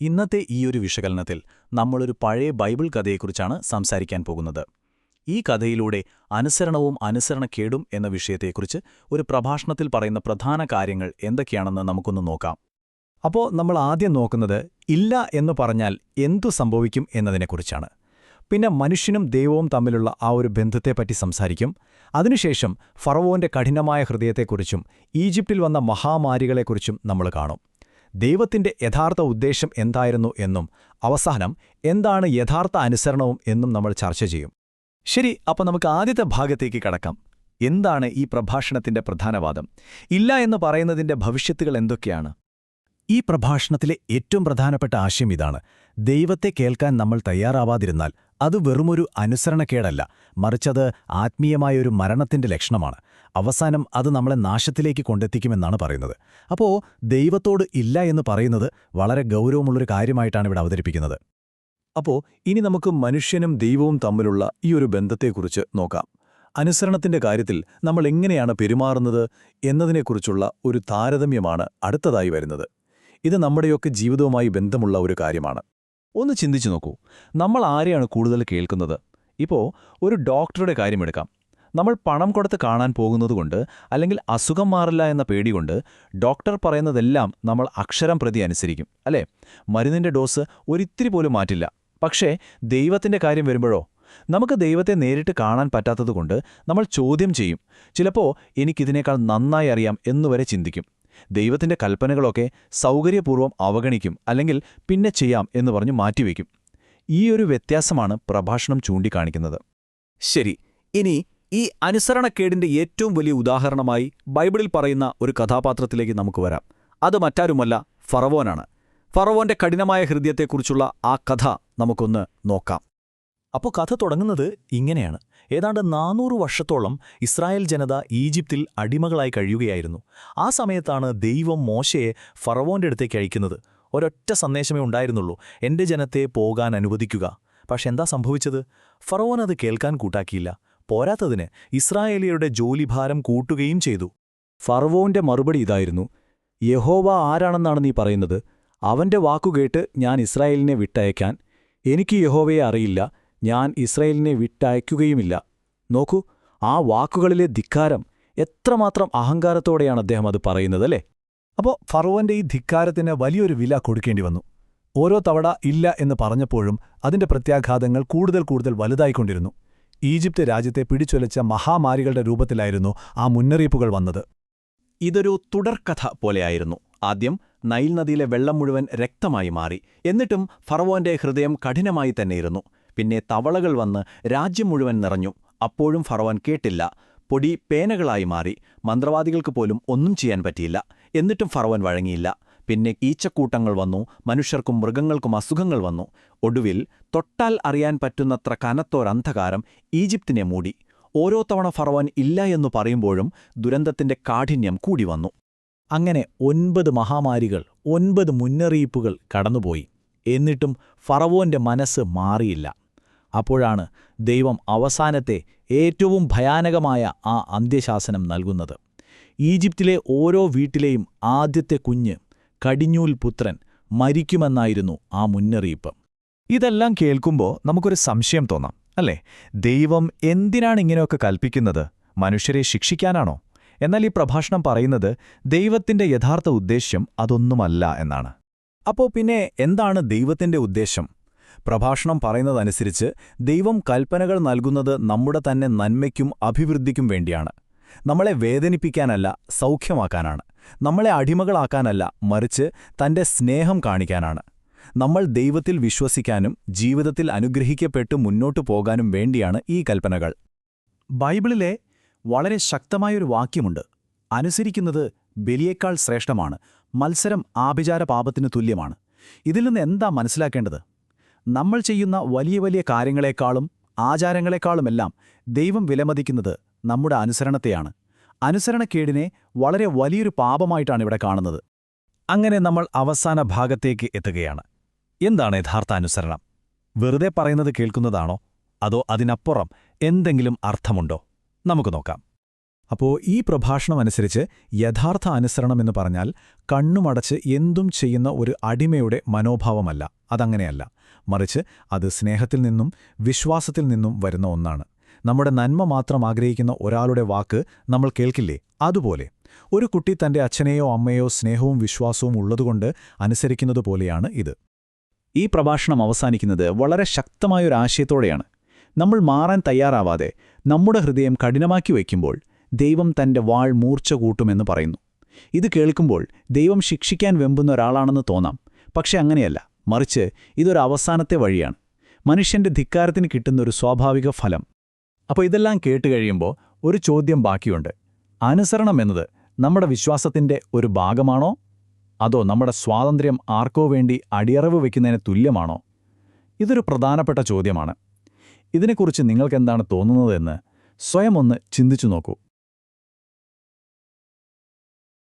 ഇന്നത്തെ ഈയൊരു വിശകലനത്തിൽ നമ്മളൊരു പഴയ ബൈബിൾ കഥയെക്കുറിച്ചാണ് സംസാരിക്കാൻ പോകുന്നത്. ഈ കഥയിലൂടെ അനുസരണവും അനുസരണക്കേടും എന്ന വിഷയത്തെക്കുറിച്ച് ഒരു പ്രഭാഷണത്തിൽ പറയുന്ന പ്രധാന കാര്യങ്ങൾ എന്തൊക്കെയാണെന്ന് നമുക്കൊന്ന് നോക്കാം. അപ്പോൾ നമ്മൾ ആദ്യം നോക്കുന്നത് ഇല്ല എന്ന് പറഞ്ഞാൽ എന്തു സംഭവിക്കും എന്നതിനെക്കുറിച്ചാണ്. പിന്നെ മനുഷ്യനും ദൈവവും തമ്മിലുള്ള ആ ഒരു ബന്ധത്തെപ്പറ്റി സംസാരിക്കും. അതിനുശേഷം ഫറവോന്റെ കഠിനമായ ഹൃദയത്തെക്കുറിച്ചും ഈജിപ്തിൽ വന്ന മഹാമാരികളെക്കുറിച്ചും നമ്മൾ കാണും. ദൈവത്തിന്റെ യഥാർത്ഥ ഉദ്ദേശം എന്തായിരുന്നു എന്നും അവസാനം എന്താണ് യഥാർത്ഥ അനുസരണവും എന്നും നമ്മൾ ചർച്ച ചെയ്യും. ശരി, അപ്പോൾ നമുക്ക് ആദ്യത്തെ ഭാഗത്തേക്ക് കടക്കാം. എന്താണ് ഈ പ്രഭാഷണത്തിന്റെ പ്രധാന വാദം? ഇല്ല എന്ന് പറയുന്നതിന്റെ ഭവിഷ്യത്തുകൾ എന്തൊക്കെയാണ്? ഈ പ്രഭാഷണത്തിലെ ഏറ്റവും പ്രധാനപ്പെട്ട ആശയം ഇതാണ്: ദൈവത്തെ കേൾക്കാൻ നമ്മൾ തയ്യാറാവാതിരുന്നാൽ അത് വെറുമൊരു അനുസരണക്കേടല്ല, മറിച്ചത് ആത്മീയമായൊരു മരണത്തിന്റെ ലക്ഷണമാണ്. അവസാനം അത് നമ്മളെ നാശത്തിലേക്ക് കൊണ്ടെത്തിക്കുമെന്നാണ് പറയുന്നത്. അപ്പോൾ ദൈവത്തോട് ഇല്ല എന്ന് പറയുന്നത് വളരെ ഗൗരവമുള്ളൊരു കാര്യമായിട്ടാണ് ഇവിടെ അവതരിപ്പിക്കുന്നത്. അപ്പോൾ ഇനി നമുക്ക് മനുഷ്യനും ദൈവവും തമ്മിലുള്ള ഈ ഒരു ബന്ധത്തെക്കുറിച്ച് നോക്കാം. അനുസരണത്തിന്റെ കാര്യത്തിൽ നമ്മൾ എങ്ങനെയാണ് പെരുമാറുന്നത് എന്നതിനെക്കുറിച്ചുള്ള ഒരു താരതമ്യമാണ് അടുത്തതായി വരുന്നത്. ഇത് നമ്മുടെയൊക്കെ ജീവിതവുമായി ബന്ധമുള്ള ഒരു കാര്യമാണ്. ഒന്ന് ചിന്തിച്ചു നോക്കൂ, നമ്മൾ ആരെയാണ് കൂടുതൽ കേൾക്കുന്നത്? ഇപ്പോൾ ഒരു ഡോക്ടറുടെ കാര്യമെടുക്കാം. നമ്മൾ പണം കൊടുത്ത് കാണാൻ പോകുന്നതുകൊണ്ട് അല്ലെങ്കിൽ അസുഖം മാറില്ല എന്ന പേടികൊണ്ട് ഡോക്ടർ പറയുന്നതെല്ലാം നമ്മൾ അക്ഷരം പ്രതി അനുസരിക്കും, അല്ലേ? മരുന്നിന്റെ ഡോസ് ഒരിത്തിരി പോലും മാറ്റില്ല. പക്ഷേ ദൈവത്തിന്റെ കാര്യം വരുമ്പോഴോ, നമുക്ക് ദൈവത്തെ നേരിട്ട് കാണാൻ പറ്റാത്തതുകൊണ്ട് നമ്മൾ ചോദ്യം ചെയ്യും. ചിലപ്പോൾ എനിക്കിതിനേക്കാൾ നന്നായി അറിയാം എന്നുവരെ ചിന്തിക്കും. ദൈവത്തിന്റെ കൽപ്പനകളൊക്കെ സൗകര്യപൂർവ്വം അവഗണിക്കും, അല്ലെങ്കിൽ പിന്നെ ചെയ്യാം എന്ന് പറഞ്ഞു മാറ്റിവെക്കും. ഈ ഒരു വ്യത്യാസമാണ് പ്രഭാഷണം ചൂണ്ടിക്കാണിക്കുന്നത്. ശരി, ഇനി ഈ അനുസരണക്കേടിന്റെ ഏറ്റവും വലിയ ഉദാഹരണമായി ബൈബിളിൽ പറയുന്ന ഒരു കഥാപാത്രത്തിലേക്ക് നമുക്ക് വരാം. അത് മറ്റാരുമല്ല, ഫറവോനാണ്. ഫറവോന്റെ കഠിനമായ ഹൃദയത്തെക്കുറിച്ചുള്ള ആ കഥ നമുക്കൊന്ന് നോക്കാം. അപ്പോൾ കഥ തുടങ്ങുന്നത് ഇങ്ങനെയാണ്. ഏതാണ്ട് 400 വർഷത്തോളം ഇസ്രായേൽ ജനത ഈജിപ്തിൽ അടിമകളായി കഴിയുകയായിരുന്നു. ആ സമയത്താണ് ദൈവം മോശയെ ഫറവോന്റെ അടുത്തേക്ക് അയക്കുന്നത്. ഒരൊറ്റ സന്ദേശമേ ഉണ്ടായിരുന്നുള്ളൂ: എന്റെ ജനത്തെ പോകാൻ അനുവദിക്കുക. പക്ഷെ എന്താ സംഭവിച്ചത്? ഫറവോൻ അത് കേൾക്കാൻ കൂട്ടാക്കിയില്ല. പോരാത്തതിന് ഇസ്രായേലിയരുടെ ജോലിഭാരം കൂട്ടുകയും ചെയ്തു. ഫറവോന്റെ മറുപടി ഇതായിരുന്നു: യഹോവ ആരാണെന്നാണ് നീ പറയുന്നത്? അവന്റെ വാക്കുകേട്ട് ഞാൻ ഇസ്രായേലിനെ വിട്ടയക്കാൻ? എനിക്ക് യഹോവയെ അറിയില്ല, ഞാൻ ഇസ്രായേലിനെ വിട്ടയക്കുകയുമില്ല. നോക്കൂ, ആ വാക്കുകളിലെ ധിക്കാരം! എത്രമാത്രം അഹങ്കാരത്തോടെയാണ് അദ്ദേഹം അത് പറയുന്നതല്ലേ? അപ്പോൾ ഫറവോന്റെ ഈ ധിക്കാരത്തിന് വലിയൊരു വില കൊടുക്കേണ്ടി വന്നു. ഓരോ തവണ ഇല്ല എന്ന് പറഞ്ഞപ്പോഴും അതിന്റെ പ്രത്യാഘാതങ്ങൾ കൂടുതൽ വലുതായിക്കൊണ്ടിരുന്നു. ഈജിപ്ത് രാജ്യത്തെ പിടിച്ചുലച്ച മഹാമാരികളുടെ രൂപത്തിലായിരുന്നു ആ മുന്നറിയിപ്പുകൾ വന്നത്. ഇതൊരു തുടർക്കഥ പോലെയായിരുന്നു. ആദ്യം നൈൽ നദിയിലെ വെള്ളം മുഴുവൻ രക്തമായി മാറി. എന്നിട്ടും ഫറവോന്റെ ഹൃദയം കഠിനമായി തന്നെയിരുന്നു. പിന്നെ തവളകൾ വന്ന് രാജ്യം മുഴുവൻ നിറഞ്ഞു. അപ്പോഴും ഫറവോൻ കേട്ടില്ല. പൊടി പേനകളായി മാറി. മന്ത്രവാദികൾക്ക് പോലും ഒന്നും ചെയ്യാൻ പറ്റിയില്ല. എന്നിട്ടും ഫറവോൻ വഴങ്ങിയില്ല. പിന്നെ ഈച്ചക്കൂട്ടങ്ങൾ വന്നു. മനുഷ്യർക്കും മൃഗങ്ങൾക്കും അസുഖങ്ങൾ വന്നു. ഒടുവിൽ തൊട്ടാൽ അറിയാൻ പറ്റുന്നത്ര കനത്തൊരന്ധകാരം ഈജിപ്തിനെ മൂടി. ഓരോ തവണ ഫറവോൻ ഇല്ല എന്നു പറയുമ്പോഴും ദുരന്തത്തിന്റെ കാഠിന്യം കൂടി വന്നു. അങ്ങനെ 9 മഹാമാരികൾ, 9 മുന്നറിയിപ്പുകൾ കടന്നുപോയി. എന്നിട്ടും ഫറവോന്റെ മനസ്സ് മാറിയില്ല. അപ്പോഴാണ് ദൈവം അവസാനത്തെ ഏറ്റവും ഭയാനകമായ ആ അന്ത്യശാസനം നൽകുന്നത്. ഈജിപ്തിലെ ഓരോ വീട്ടിലെയും ആദ്യത്തെ കുഞ്ഞ്, കടിഞ്ഞൂൽ പുത്രൻ, മരിക്കുമെന്നായിരുന്നു ആ മുന്നറിയിപ്പ്. ഇതെല്ലാം കേൾക്കുമ്പോൾ നമുക്കൊരു സംശയം തോന്നാം, അല്ലേ? ദൈവം എന്തിനാണ് ഇങ്ങനെയൊക്കെ കൽപ്പിക്കുന്നത്? മനുഷ്യരെ ശിക്ഷിക്കാനാണോ? എന്നാൽ ഈ പ്രഭാഷണം പറയുന്നത് ദൈവത്തിന്റെ യഥാർത്ഥ ഉദ്ദേശ്യം അതൊന്നുമല്ല എന്നാണ്. അപ്പോൾ പിന്നെ എന്താണ് ദൈവത്തിന്റെ ഉദ്ദേശ്യം? പ്രഭാഷണം പറയുന്നതനുസരിച്ച് ദൈവം കൽപ്പനകൾ നൽകുന്നത് നമ്മുടെ തന്നെ നന്മയ്ക്കും അഭിവൃദ്ധിക്കും വേണ്ടിയാണ്. നമ്മളെ വേദനിപ്പിക്കാനല്ല, സൗഖ്യമാക്കാനാണ്. നമ്മളെ അടിമകളാക്കാനല്ല, മറിച്ച് തന്റെ സ്നേഹം കാണിക്കാനാണ്. നമ്മൾ ദൈവത്തിൽ വിശ്വസിക്കാനും ജീവിതത്തിൽ അനുഗ്രഹിക്കപ്പെട്ട് മുന്നോട്ടു പോകാനും വേണ്ടിയാണ് ഈ കൽപ്പനകൾ. ബൈബിളിലെ വളരെ ശക്തമായൊരു വാക്യമുണ്ട്: അനുസരിക്കുന്നത് ബലിയേക്കാൾ ശ്രേഷ്ഠമാണ്, മത്സരം ആഭിചാര പാപത്തിന് തുല്യമാണ്. ഇതിൽ നിന്ന് എന്താ മനസ്സിലാക്കേണ്ടത്? നമ്മൾ ചെയ്യുന്ന വലിയ വലിയ കാര്യങ്ങളെക്കാളും ആചാരങ്ങളെക്കാളുമെല്ലാം ദൈവം വിലമതിക്കുന്നത് നമ്മുടെ അനുസരണത്തെയാണ്. അനുസരണക്കേടിനെ വളരെ വലിയൊരു പാപമായിട്ടാണ് ഇവിടെ കാണുന്നത്. അങ്ങനെ നമ്മൾ അവസാന ഭാഗത്തേക്ക് എത്തുകയാണ്. എന്താണ് യഥാർത്ഥ അനുസരണം? വെറുതെ പറയുന്നത് കേൾക്കുന്നതാണോ? അതോ അതിനപ്പുറം എന്തെങ്കിലും അർത്ഥമുണ്ടോ? നമുക്ക് നോക്കാം. അപ്പോൾ ഈ പ്രഭാഷണം അനുസരിച്ച് യഥാർത്ഥ അനുസരണം എന്ന് പറഞ്ഞാൽ കണ്ണുമടച്ച് എന്തും ചെയ്യുന്ന ഒരു അടിമയുടെ മനോഭാവമല്ല, അതങ്ങനെയല്ല. മറിച്ച് അത് സ്നേഹത്തിൽ നിന്നും വിശ്വാസത്തിൽ നിന്നും വരുന്ന ഒന്നാണ്. നമ്മുടെ നന്മ മാത്രം ആഗ്രഹിക്കുന്ന ഒരാളുടെ വാക്ക് നമ്മൾ കേൾക്കില്ലേ? അതുപോലെ ഒരു കുട്ടി തന്റെ അച്ഛനെയോ അമ്മയോ സ്നേഹവും വിശ്വാസവും ഉള്ളതുകൊണ്ട് അനുസരിക്കുന്നതുപോലെയാണ് ഇത്. ഈ പ്രഭാഷണം അവസാനിക്കുന്നത് വളരെ ശക്തമായൊരു ആശയത്തോടെയാണ്. നമ്മൾ മാറാൻ തയ്യാറാവാതെ നമ്മുടെ ഹൃദയം കഠിനമാക്കി വയ്ക്കുമ്പോൾ ദൈവം തന്റെ വാൾ മൂർച്ച കൂട്ടുമെന്ന് പറയുന്നു. ഇത് കേൾക്കുമ്പോൾ ദൈവം ശിക്ഷിക്കാൻ വെമ്പുന്ന ഒരാളാണെന്ന് തോന്നാം. പക്ഷെ അങ്ങനെയല്ല. മറിച്ച് ഇതൊരു അവസാനത്തെ വഴിയാണ്, മനുഷ്യന്റെ ധിക്കാരത്തിന് കിട്ടുന്നൊരു സ്വാഭാവിക ഫലം. അപ്പോൾ ഇതെല്ലാം കേട്ടുകഴിയുമ്പോൾ ഒരു ചോദ്യം ബാക്കിയുണ്ട്. അനുസരണം എന്നത് നമ്മുടെ വിശ്വാസത്തിന്റെ ഒരു ഭാഗമാണോ, അതോ നമ്മുടെ സ്വാതന്ത്ര്യം ആർക്കോ വേണ്ടി അടിയറവ് വയ്ക്കുന്നതിന് തുല്യമാണോ? ഇതൊരു പ്രധാനപ്പെട്ട ചോദ്യമാണ്. ഇതിനെക്കുറിച്ച് നിങ്ങൾക്കെന്താണ് തോന്നുന്നതെന്ന് സ്വയം ഒന്ന് ചിന്തിച്ചു നോക്കൂ.